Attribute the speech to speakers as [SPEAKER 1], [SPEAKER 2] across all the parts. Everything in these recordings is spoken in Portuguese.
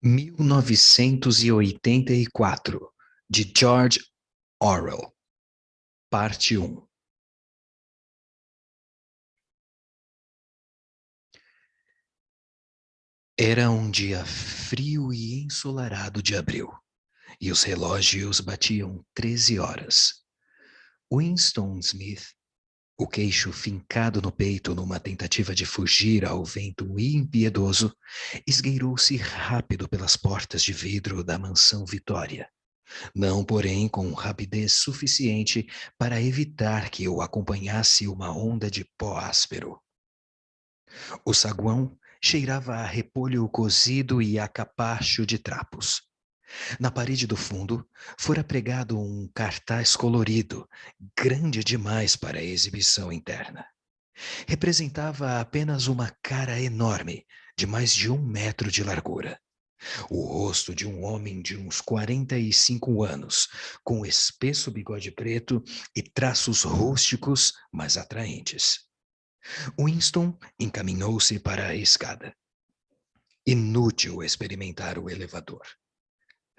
[SPEAKER 1] 1984, de George Orwell, parte 1. Era um dia frio e ensolarado de abril, e os relógios batiam 13 horas. Winston Smith, o queixo fincado no peito numa tentativa de fugir ao vento impiedoso, esgueirou-se rápido pelas portas de vidro da mansão Vitória. Não, porém, com rapidez suficiente para evitar que o acompanhasse uma onda de pó áspero. O saguão cheirava a repolho cozido e a capacho de trapos. Na parede do fundo, fora pregado um cartaz colorido, grande demais para a exibição interna. Representava apenas uma cara enorme, de mais de 1 metro de largura. O rosto de um homem de uns 45 anos, com espesso bigode preto e traços rústicos, mas atraentes. Winston encaminhou-se para a escada. Inútil experimentar o elevador.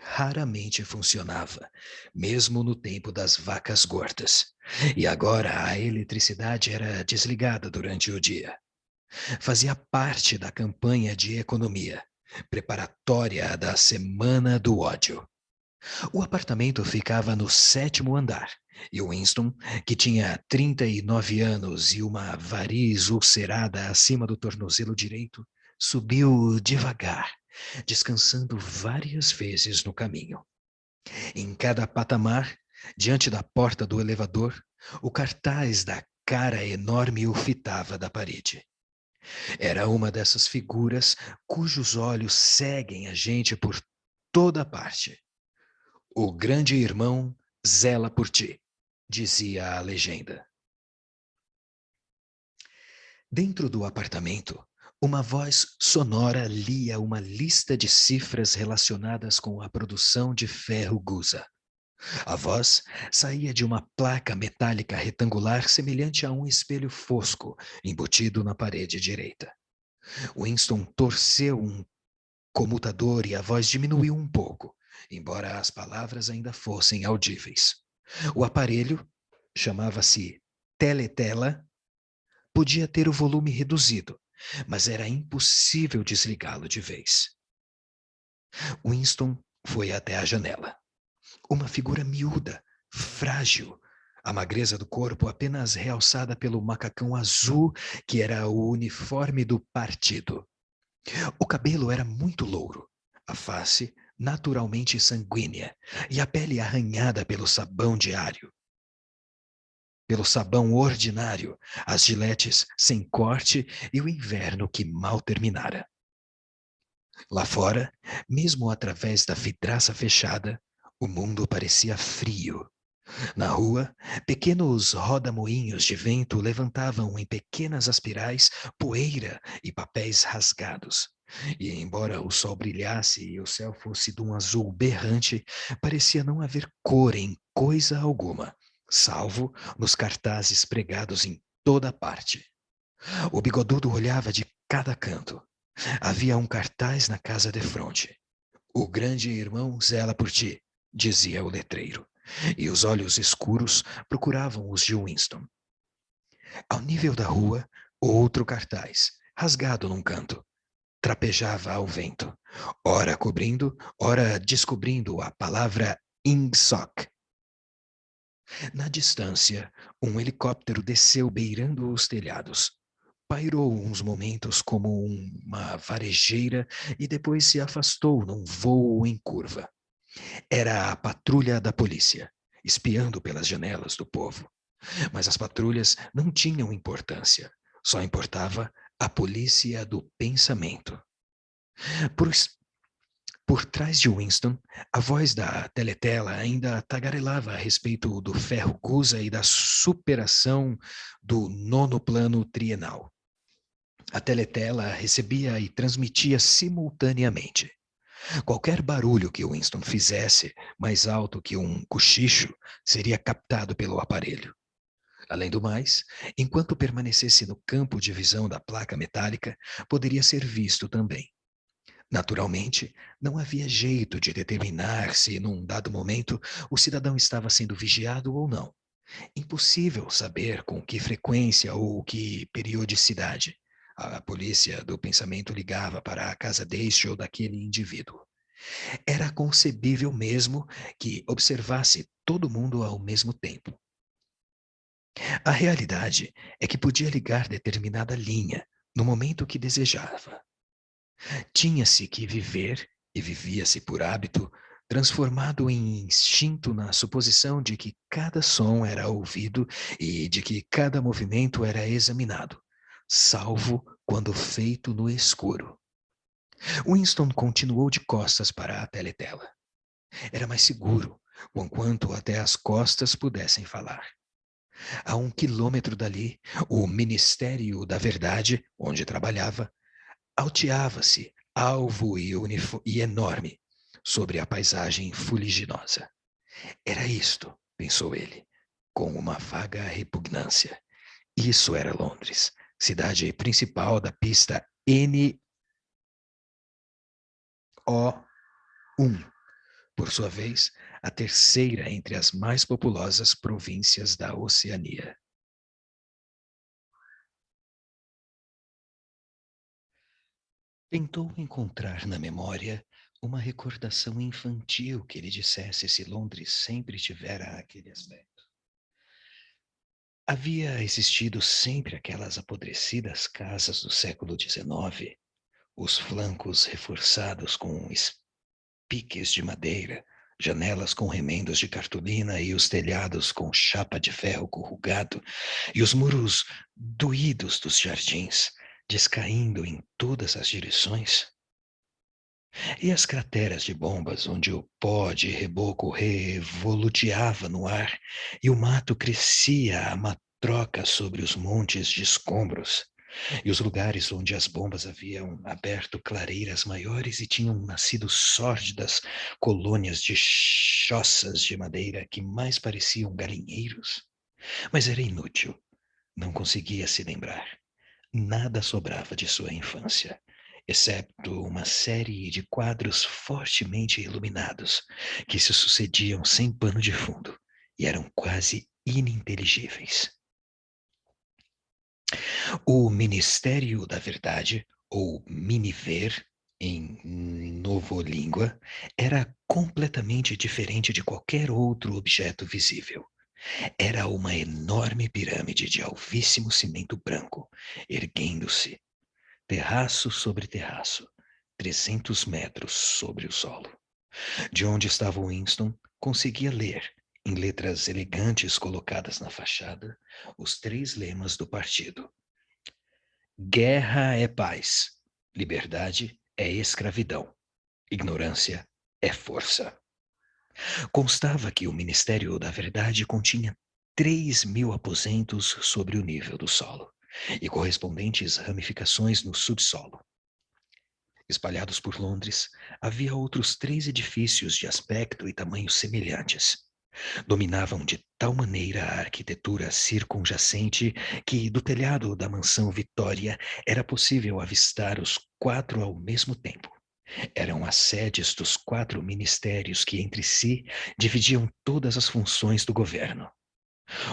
[SPEAKER 1] Raramente funcionava, mesmo no tempo das vacas gordas. E agora a eletricidade era desligada durante o dia. Fazia parte da campanha de economia, preparatória da Semana do Ódio. O apartamento ficava no 7º andar, e Winston, que tinha 39 anos e uma variz ulcerada acima do tornozelo direito, subiu devagar, descansando várias vezes no caminho. Em cada patamar, diante da porta do elevador, o cartaz da cara enorme o fitava da parede. Era uma dessas figuras cujos olhos seguem a gente por toda parte. O grande irmão zela por ti, dizia a legenda. Dentro do apartamento, uma voz sonora lia uma lista de cifras relacionadas com a produção de ferro gusa. A voz saía de uma placa metálica retangular semelhante a um espelho fosco, embutido na parede direita. Winston torceu um comutador e a voz diminuiu um pouco, embora as palavras ainda fossem audíveis. O aparelho, chamava-se teletela, podia ter o volume reduzido, mas era impossível desligá-lo de vez. Winston foi até a janela. Uma figura miúda, frágil, a magreza do corpo apenas realçada pelo macacão azul que era o uniforme do partido. O cabelo era muito louro, a face naturalmente sanguínea e a pele arranhada pelo sabão diário. Pelo sabão ordinário, as giletes sem corte e o inverno que mal terminara. Lá fora, mesmo através da vidraça fechada, o mundo parecia frio. Na rua, pequenos rodamoinhos de vento levantavam em pequenas aspirais poeira e papéis rasgados. E embora o sol brilhasse e o céu fosse de um azul berrante, parecia não haver cor em coisa alguma, salvo nos cartazes pregados em toda parte. O bigodudo olhava de cada canto. Havia um cartaz na casa de fronte. O grande irmão zela por ti, dizia o letreiro, e os olhos escuros procuravam os de Winston. Ao nível da rua, outro cartaz, rasgado num canto, trapejava ao vento, ora cobrindo, ora descobrindo a palavra Ingsoc. Na distância, um helicóptero desceu beirando os telhados. Pairou uns momentos como uma varejeira e depois se afastou num vôo em curva. Era a patrulha da polícia, espiando pelas janelas do povo. Mas as patrulhas não tinham importância. Só importava a polícia do pensamento. Por, por trás de Winston, a voz da teletela ainda tagarelava a respeito do ferro gusa e da superação do 9º plano trienal. A teletela recebia e transmitia simultaneamente. Qualquer barulho que Winston fizesse, mais alto que um cochicho, seria captado pelo aparelho. Além do mais, enquanto permanecesse no campo de visão da placa metálica, poderia ser visto também. Naturalmente, não havia jeito de determinar se, num dado momento, o cidadão estava sendo vigiado ou não. Impossível saber com que frequência ou que periodicidade a polícia do pensamento ligava para a casa deste ou daquele indivíduo. Era concebível mesmo que observasse todo mundo ao mesmo tempo. A realidade é que podia ligar determinada linha no momento que desejava. Tinha-se que viver, e vivia-se por hábito, transformado em instinto na suposição de que cada som era ouvido e de que cada movimento era examinado, salvo quando feito no escuro. Winston continuou de costas para a teletela. Era mais seguro, conquanto até as costas pudessem falar. A 1 quilômetro dali, o Ministério da Verdade, onde trabalhava, alteava-se, alvo e enorme, sobre a paisagem fuliginosa. Era isto, pensou ele, com uma vaga repugnância. Isso era Londres, cidade principal da pista NO1, por sua vez, a terceira entre as mais populosas províncias da Oceania. Tentou encontrar na memória uma recordação infantil que lhe dissesse se Londres sempre tivera aquele aspecto. Havia existido sempre aquelas apodrecidas casas do século XIX, os flancos reforçados com espiques de madeira, janelas com remendos de cartolina e os telhados com chapa de ferro corrugado, e os muros doídos dos jardins, descaindo em todas as direções. E as crateras de bombas onde o pó de reboco revoluteava no ar e o mato crescia a matroca sobre os montes de escombros, e os lugares onde as bombas haviam aberto clareiras maiores e tinham nascido sórdidas colônias de choças de madeira que mais pareciam galinheiros. Mas era inútil, não conseguia se lembrar. Nada sobrava de sua infância, excepto uma série de quadros fortemente iluminados, que se sucediam sem pano de fundo e eram quase ininteligíveis. O Ministério da Verdade, ou Miniver, em novolíngua, era completamente diferente de qualquer outro objeto visível. Era uma enorme pirâmide de alvíssimo cimento branco, erguendo-se terraço sobre terraço, 300 metros sobre o solo. De onde estava Winston, conseguia ler, em letras elegantes colocadas na fachada, os 3 lemas do partido. Guerra é paz, liberdade é escravidão, ignorância é força. Constava que o Ministério da Verdade continha 3.000 aposentos sobre o nível do solo e correspondentes ramificações no subsolo. Espalhados por Londres, havia outros 3 edifícios de aspecto e tamanho semelhantes. Dominavam de tal maneira a arquitetura circunjacente que, do telhado da mansão Vitória, era possível avistar os 4 ao mesmo tempo. Eram as sedes dos 4 ministérios que, entre si, dividiam todas as funções do governo.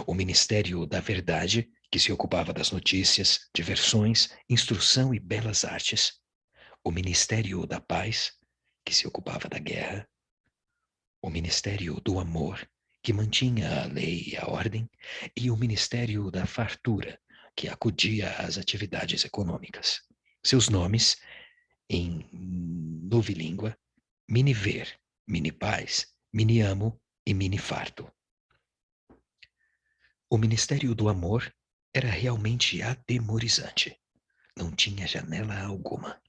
[SPEAKER 1] O Ministério da Verdade, que se ocupava das notícias, diversões, instrução e belas artes. O Ministério da Paz, que se ocupava da guerra, o Ministério do Amor, que mantinha a lei e a ordem, e o Ministério da Fartura, que acudia às atividades econômicas. Seus nomes, em novilíngua, Miniver, Mini-Paz, Mini-Amo e Mini-Farto. O Ministério do Amor era realmente atemorizante. Não tinha janela alguma.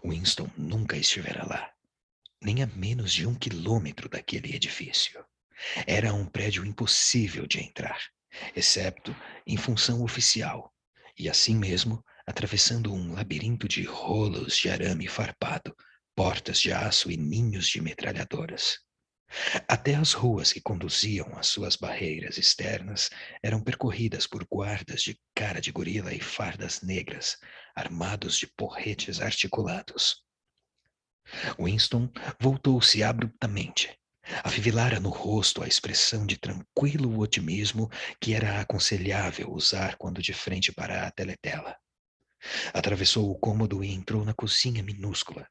[SPEAKER 1] Winston nunca estivera lá, nem a menos de 1 quilômetro daquele edifício. Era um prédio impossível de entrar, exceto em função oficial, e assim mesmo atravessando um labirinto de rolos de arame farpado, portas de aço e ninhos de metralhadoras. Até as ruas que conduziam às suas barreiras externas eram percorridas por guardas de cara de gorila e fardas negras, armados de porretes articulados. Winston voltou-se abruptamente. Afivelara no rosto a expressão de tranquilo otimismo que era aconselhável usar quando de frente para a teletela. Atravessou o cômodo e entrou na cozinha minúscula.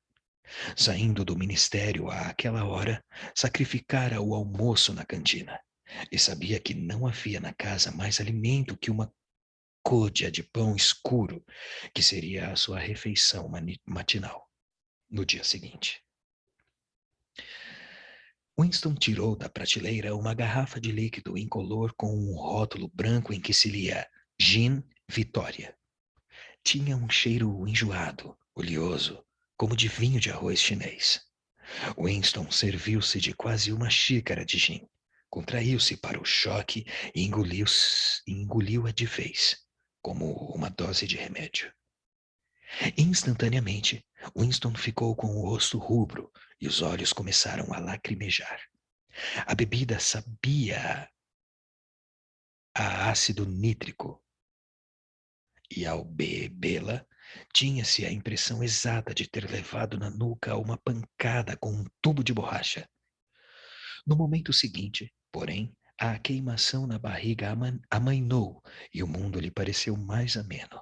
[SPEAKER 1] Saindo do ministério àquela hora, sacrificara o almoço na cantina e sabia que não havia na casa mais alimento que uma côdea de pão escuro, que seria a sua refeição matinal no dia seguinte. Winston tirou da prateleira uma garrafa de líquido incolor com um rótulo branco em que se lia Gin Vitória. Tinha um cheiro enjoado, oleoso, como de vinho de arroz chinês. Winston serviu-se de quase uma xícara de gin. Contraiu-se para o choque e engoliu-a de vez, como uma dose de remédio. Instantaneamente, Winston ficou com o rosto rubro e os olhos começaram a lacrimejar. A bebida sabia a ácido nítrico e, ao bebê-la, tinha-se a impressão exata de ter levado na nuca uma pancada com um tubo de borracha. No momento seguinte, porém, a queimação na barriga amainou e o mundo lhe pareceu mais ameno.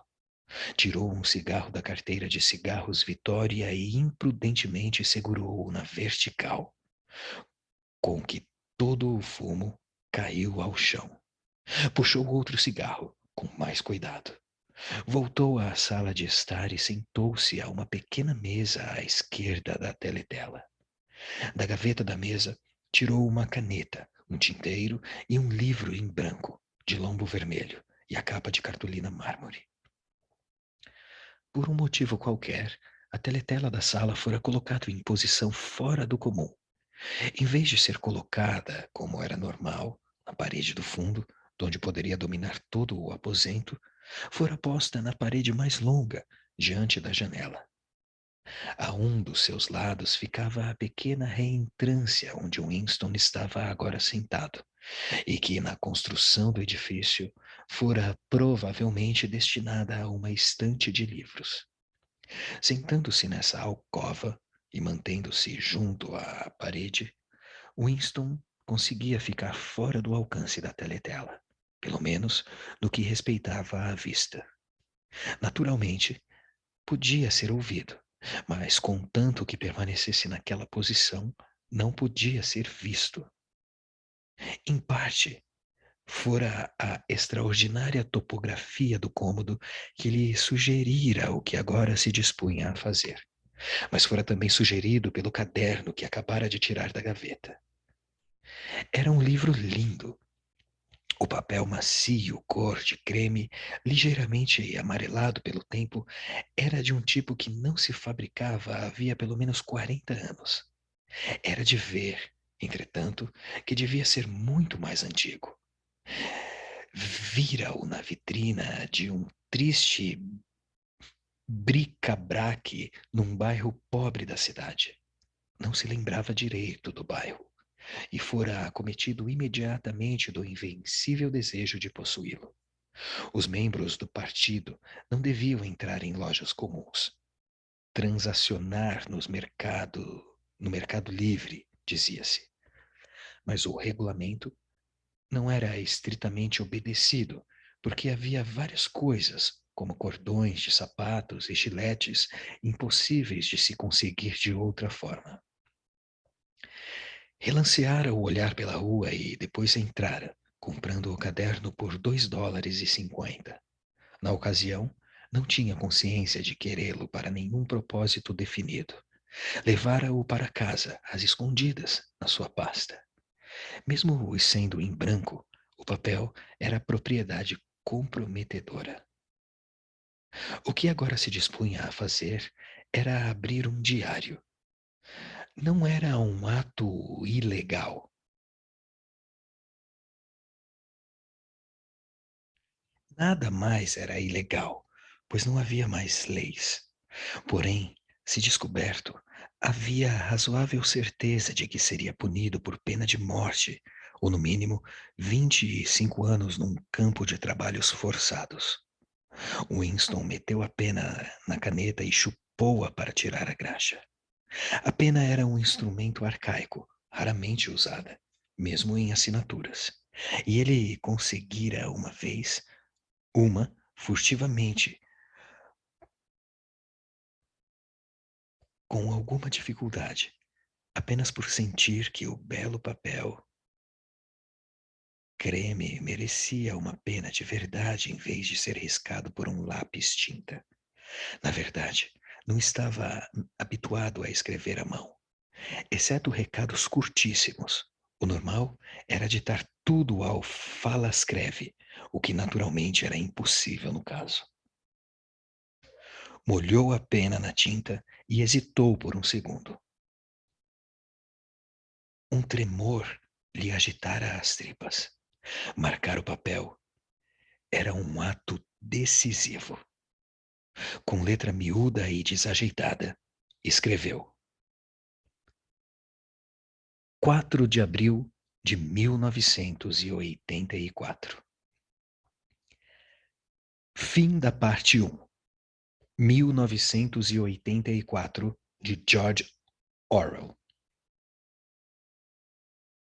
[SPEAKER 1] Tirou um cigarro da carteira de cigarros Vitória e imprudentemente segurou-o na vertical, com que todo o fumo caiu ao chão. Puxou outro cigarro, com mais cuidado. Voltou à sala de estar e sentou-se a uma pequena mesa à esquerda da teletela. Da gaveta da mesa, tirou uma caneta, um tinteiro e um livro em branco, de lombo vermelho, e a capa de cartolina mármore. Por um motivo qualquer, a teletela da sala fora colocada em posição fora do comum. Em vez de ser colocada, como era normal, na parede do fundo, onde poderia dominar todo o aposento, fora posta na parede mais longa, diante da janela. A um dos seus lados ficava a pequena reentrância onde Winston estava agora sentado, e que, na construção do edifício, fora provavelmente destinada a uma estante de livros. Sentando-se nessa alcova e mantendo-se junto à parede, Winston conseguia ficar fora do alcance da teletela, pelo menos no que respeitava à vista. Naturalmente, podia ser ouvido, mas contanto que permanecesse naquela posição, não podia ser visto. Em parte, fora a extraordinária topografia do cômodo que lhe sugerira o que agora se dispunha a fazer, mas fora também sugerido pelo caderno que acabara de tirar da gaveta. Era um livro lindo. O papel macio, cor de creme, ligeiramente amarelado pelo tempo, era de um tipo que não se fabricava havia pelo menos 40 anos. Era de ver, entretanto, que devia ser muito mais antigo. Vira-o na vitrina de um triste bric-a-brac num bairro pobre da cidade. Não se lembrava direito do bairro e fora acometido imediatamente do invencível desejo de possuí-lo. Os membros do partido não deviam entrar em lojas comuns. Transacionar no mercado livre, dizia-se. Mas o regulamento não era estritamente obedecido, porque havia várias coisas, como cordões de sapatos e giletes, impossíveis de se conseguir de outra forma. Relanceara o olhar pela rua e depois entrara, comprando o caderno por $2,50. Na ocasião, não tinha consciência de querê-lo para nenhum propósito definido. Levara-o para casa, às escondidas, na sua pasta. Mesmo sendo em branco, o papel era propriedade comprometedora. O que agora se dispunha a fazer era abrir um diário. Não era um ato ilegal. Nada mais era ilegal, pois não havia mais leis. Porém, se descoberto, havia razoável certeza de que seria punido por pena de morte, ou no mínimo 25 anos num campo de trabalhos forçados. Winston meteu a pena na caneta e chupou-a para tirar a graxa. A pena era um instrumento arcaico, raramente usada, mesmo em assinaturas. E ele conseguira uma vez, furtivamente, com alguma dificuldade, apenas por sentir que o belo papel creme merecia uma pena de verdade em vez de ser riscado por um lápis tinta. Na verdade, não estava habituado a escrever à mão, exceto recados curtíssimos. O normal era ditar tudo ao fala-escreve, o que naturalmente era impossível no caso. Molhou a pena na tinta e hesitou por um segundo. Um tremor lhe agitara as tripas. Marcar o papel era um ato decisivo. Com letra miúda e desajeitada, escreveu: 4 de abril de 1984. Fim da parte 1. 1984, de George Orwell.